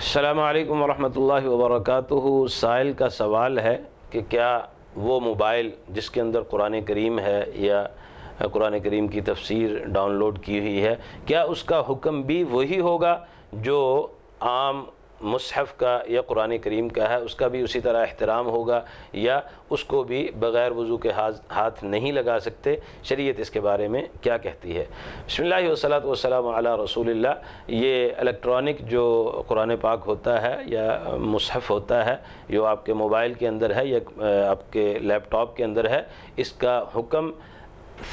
السلام علیکم ورحمۃ اللہ وبرکاتہ۔ سائل کا سوال ہے کہ کیا وہ موبائل جس کے اندر قرآن کریم ہے یا قرآن کریم کی تفسیر ڈاؤن لوڈ کی ہوئی ہے، کیا اس کا حکم بھی وہی ہوگا جو عام مصحف کا یا قرآن کریم کا ہے؟ اس کا بھی اسی طرح احترام ہوگا یا اس کو بھی بغیر وضو کے ہاتھ نہیں لگا سکتے؟ شریعت اس کے بارے میں کیا کہتی ہے؟ بسم اللہ والصلاۃ والسلام علی رسول اللہ۔ یہ الیکٹرانک جو قرآن پاک ہوتا ہے یا مصحف ہوتا ہے جو آپ کے موبائل کے اندر ہے یا آپ کے لیپ ٹاپ کے اندر ہے، اس کا حکم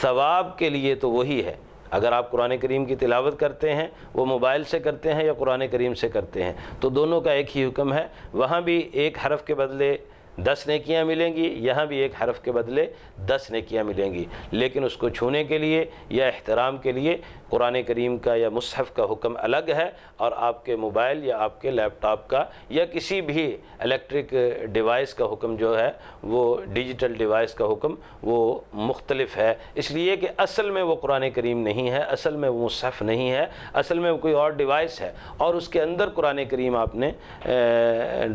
ثواب کے لیے تو وہی ہے۔ اگر آپ قرآن کریم کی تلاوت کرتے ہیں، وہ موبائل سے کرتے ہیں یا قرآن کریم سے کرتے ہیں، تو دونوں کا ایک ہی حکم ہے۔ وہاں بھی ایک حرف کے بدلے 10 نیکیاں ملیں گی، یہاں بھی ایک حرف کے بدلے 10 نیکیاں ملیں گی، لیکن اس کو چھونے کے لیے یا احترام کے لیے قرآن کریم کا یا مصحف کا حکم الگ ہے، اور آپ کے موبائل یا آپ کے لیپ ٹاپ کا یا کسی بھی الیکٹرک ڈیوائس کا حکم جو ہے، وہ ڈیجیٹل ڈیوائس کا حکم وہ مختلف ہے، اس لیے کہ اصل میں وہ قرآن کریم نہیں ہے، اصل میں وہ مصحف نہیں ہے، اصل میں وہ کوئی اور ڈیوائس ہے، اور اس کے اندر قرآن کریم آپ نے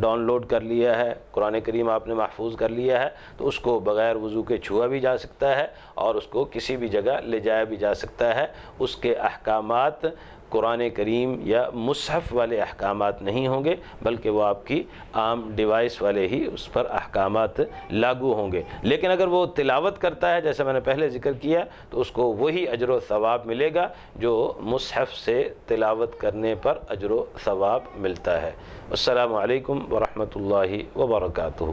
ڈاؤن لوڈ کر لیا ہے، قرآن کریم آپ نے محفوظ کر لیا ہے، تو اس کو بغیر وضو کے چھوا بھی جا سکتا ہے اور اس کو کسی بھی جگہ لے جایا بھی جا سکتا ہے۔ اس کے احکامات قرآن کریم یا مصحف والے احکامات نہیں ہوں گے، بلکہ وہ آپ کی عام ڈیوائس والے ہی اس پر احکامات لاگو ہوں گے۔ لیکن اگر وہ تلاوت کرتا ہے، جیسے میں نے پہلے ذکر کیا، تو اس کو وہی اجر و ثواب ملے گا جو مصحف سے تلاوت کرنے پر اجر و ثواب ملتا ہے۔ السلام علیکم ورحمۃ اللہ وبرکاتہ۔